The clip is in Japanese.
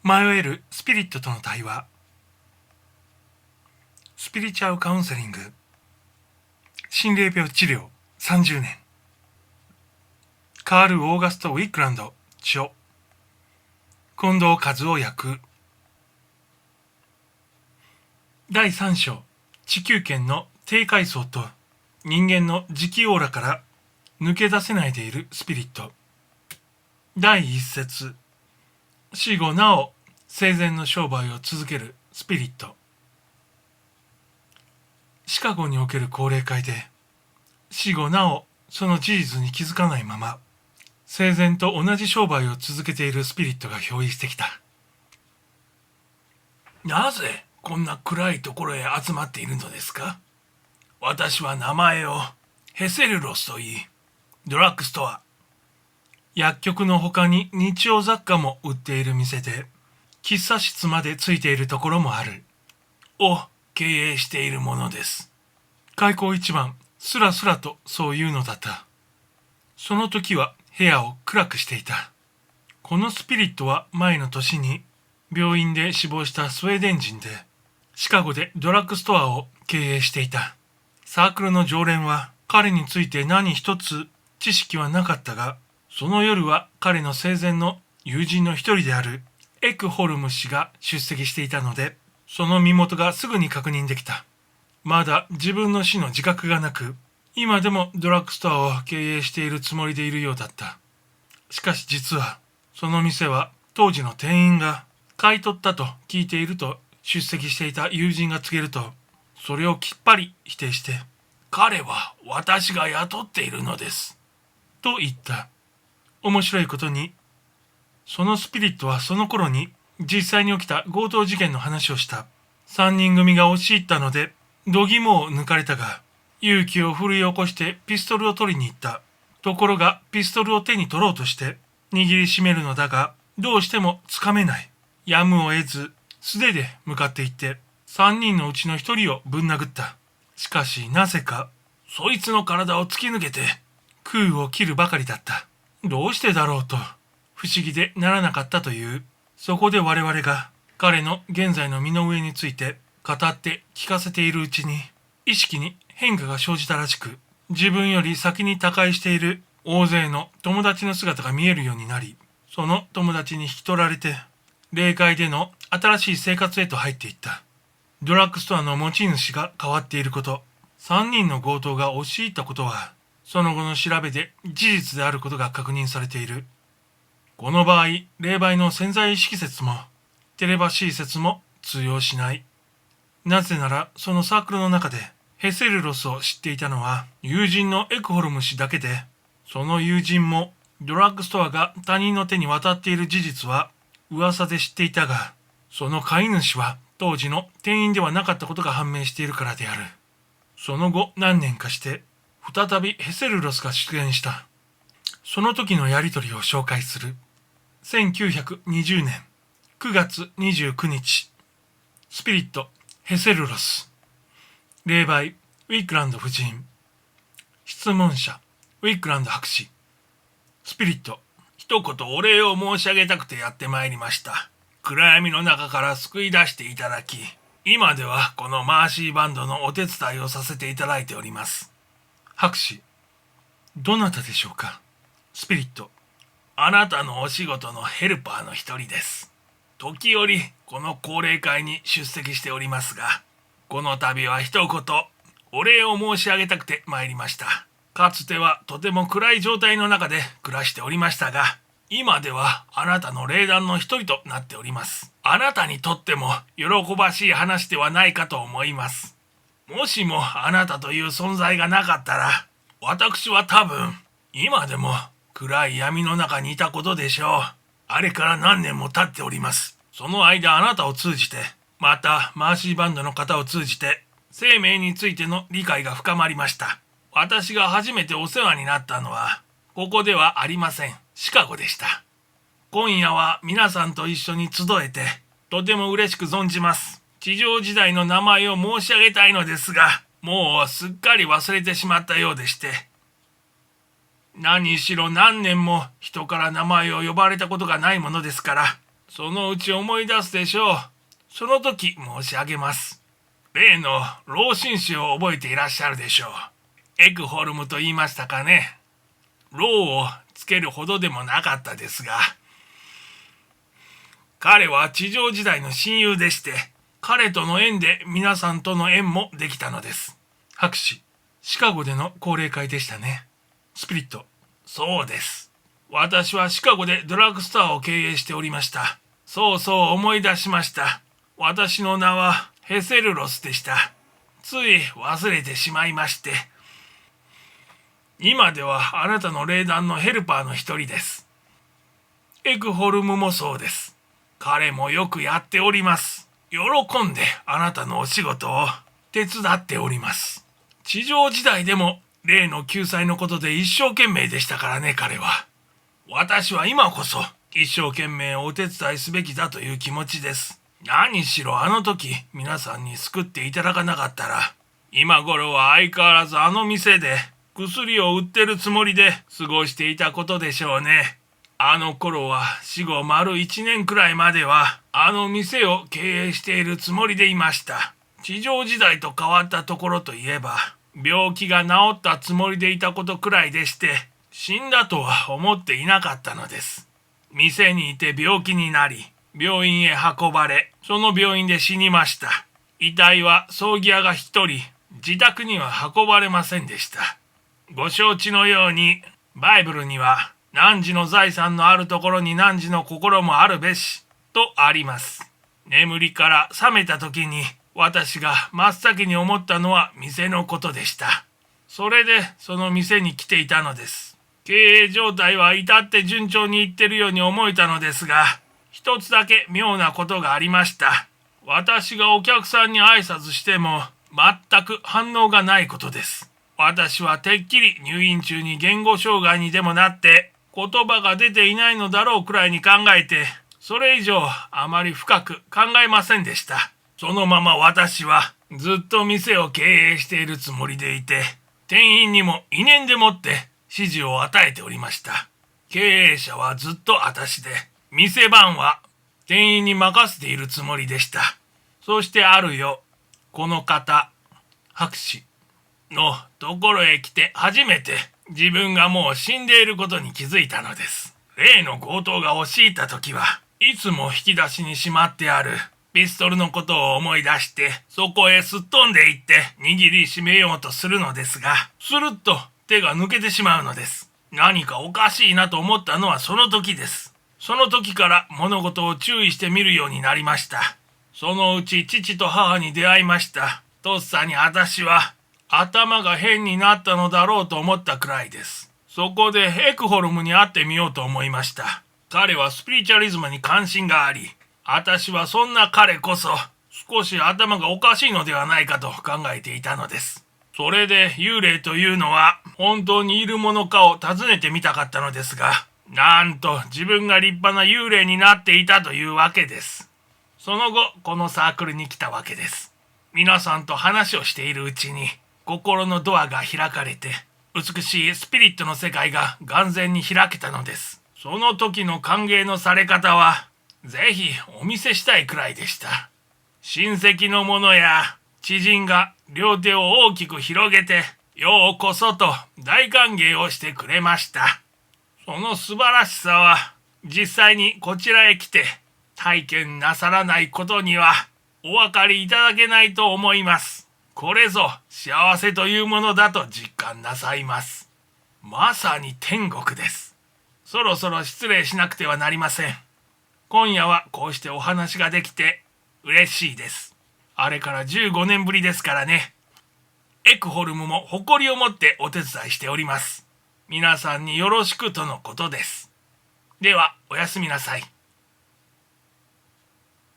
迷えるスピリットとの対話。スピリチュアルカウンセリング。心霊病治療30年。カール・オーガスト・ウィックランド著。近藤和夫訳。第3章。地球圏の低階層と人間の磁気オーラから抜け出せないでいるスピリット。第1節。死後なお生前の商売を続けるスピリット。シカゴにおける高齢会で死後なおその事実に気づかないまま生前と同じ商売を続けているスピリットが憑依してきた。なぜこんな暗いところへ集まっているのですか？私は名前をヘセルロスと言い、ドラッグストア、薬局の他に日用雑貨も売っている店で喫茶室までついているところもあるを経営しているものです。開口一番スラスラとそういうのだった。その時は部屋を暗くしていた。このスピリットは前の年に病院で死亡したスウェーデン人でシカゴでドラッグストアを経営していた。サークルの常連は彼について何一つ知識はなかったが、その夜は彼の生前の友人の一人であるエクホルム氏が出席していたので、その身元がすぐに確認できた。まだ自分の死の自覚がなく、今でもドラッグストアを経営しているつもりでいるようだった。しかし実は、その店は当時の店員が買い取ったと聞いていると出席していた友人が告げると、それをきっぱり否定して、彼は私が雇っているのです。と言った。面白いことに、そのスピリットはその頃に実際に起きた強盗事件の話をした。3人組が押し入ったので、度肝を抜かれたが、勇気を振り起こしてピストルを取りに行った。ところがピストルを手に取ろうとして握りしめるのだが、どうしてもつかめない。やむを得ず素手で向かっていって、3人のうちの1人をぶん殴った。しかしなぜか、そいつの体を突き抜けて空を切るばかりだった。どうしてだろうと不思議でならなかったという。そこで我々が彼の現在の身の上について語って聞かせているうちに意識に変化が生じたらしく、自分より先に他界している大勢の友達の姿が見えるようになり、その友達に引き取られて霊界での新しい生活へと入っていった。ドラッグストアの持ち主が変わっていること、3人の強盗が押し入ったことはその後の調べで事実であることが確認されている。この場合、霊媒の潜在意識説もテレパシー説も通用しない。なぜならそのサークルの中でヘセルロスを知っていたのは友人のエクホルム氏だけで、その友人もドラッグストアが他人の手に渡っている事実は噂で知っていたが、その飼い主は当時の店員ではなかったことが判明しているからである。その後何年かして再びヘセルロスが出現した。その時のやりとりを紹介する。1920年9月29日、スピリットヘセルロス、霊媒ウィックランド夫人、質問者ウィックランド博士。スピリット、一言お礼を申し上げたくてやってまいりました。暗闇の中から救い出していただき、今ではこのマーシーバンドのお手伝いをさせていただいております。博士、どなたでしょうか？スピリット、あなたのお仕事のヘルパーの一人です。時折この高齢会に出席しておりますが、この度は一言お礼を申し上げたくて参りました。かつてはとても暗い状態の中で暮らしておりましたが、今ではあなたの霊団の一人となっております。あなたにとっても喜ばしい話ではないかと思います。もしもあなたという存在がなかったら、私は多分今でも暗い闇の中にいたことでしょう。あれから何年も経っております。その間あなたを通じて、またマーシーバンドの方を通じて生命についての理解が深まりました。私が初めてお世話になったのはここではありません。シカゴでした。今夜は皆さんと一緒に集えてとても嬉しく存じます。地上時代の名前を申し上げたいのですが、もうすっかり忘れてしまったようでして、何しろ何年も人から名前を呼ばれたことがないものですから、そのうち思い出すでしょう。その時申し上げます。例の老紳士を覚えていらっしゃるでしょう。エクホルムと言いましたかね。老をつけるほどでもなかったですが、彼は地上時代の親友でして、彼との縁で皆さんとの縁もできたのです。博士、シカゴでの高齢会でしたね。スピリット、そうです。私はシカゴでドラッグストアを経営しておりました。そうそう思い出しました。私の名はヘセルロスでした。つい忘れてしまいまして。今ではあなたの霊団のヘルパーの一人です。エクホルムもそうです。彼もよくやっております。喜んであなたのお仕事を手伝っております。地上時代でも霊の救済のことで一生懸命でしたからね、彼は。私は今こそ一生懸命お手伝いすべきだという気持ちです。何しろあの時皆さんに救っていただかなかったら、今頃は相変わらずあの店で薬を売ってるつもりで過ごしていたことでしょうね。あの頃は死後丸1年くらいまではあの店を経営しているつもりでいました。地上時代と変わったところといえば、病気が治ったつもりでいたことくらいでして、死んだとは思っていなかったのです。店にいて病気になり、病院へ運ばれ、その病院で死にました。遺体は葬儀屋が一人、自宅には運ばれませんでした。ご承知のように、バイブルには、汝の財産のあるところに汝の心もあるべし、とあります。眠りから覚めた時に、私が真っ先に思ったのは店のことでした。それでその店に来ていたのです。経営状態は至って順調にいってるように思えたのですが、一つだけ妙なことがありました。私がお客さんに挨拶しても全く反応がないことです。私はてっきり入院中に言語障害にでもなって言葉が出ていないのだろうくらいに考えて、それ以上あまり深く考えませんでした。そのまま私はずっと店を経営しているつもりでいて、店員にも異念でもって指示を与えておりました。経営者はずっと私で、店番は店員に任せているつもりでした。そしてあるよ、この方、博士のところへ来て初めて自分がもう死んでいることに気づいたのです。例の強盗が押し入った時はいつも引き出しにしまってあるピストルのことを思い出してそこへすっ飛んでいって握りしめようとするのですが、スルッと手が抜けてしまうのです。何かおかしいなと思ったのはその時です。その時から物事を注意してみるようになりました。そのうち父と母に出会いました。とっさに私は頭が変になったのだろうと思ったくらいです。そこでエクホルムに会ってみようと思いました。彼はスピリチュアリズムに関心があり、私はそんな彼こそ少し頭がおかしいのではないかと考えていたのです。それで幽霊というのは本当にいるものかを尋ねてみたかったのですが、なんと自分が立派な幽霊になっていたというわけです。その後このサークルに来たわけです。皆さんと話をしているうちに心のドアが開かれて、美しいスピリットの世界が眼前に開けたのです。その時の歓迎のされ方はぜひお見せしたいくらいでした。親戚の者や知人が両手を大きく広げてようこそと大歓迎をしてくれました。その素晴らしさは実際にこちらへ来て体験なさらないことにはお分かりいただけないと思います。これぞ幸せというものだと実感なさいます。まさに天国です。そろそろ失礼しなくてはなりません。今夜はこうしてお話ができて嬉しいです。あれから15年ぶりですからね。エクホルムも誇りを持ってお手伝いしております。皆さんによろしくとのことです。ではおやすみなさい。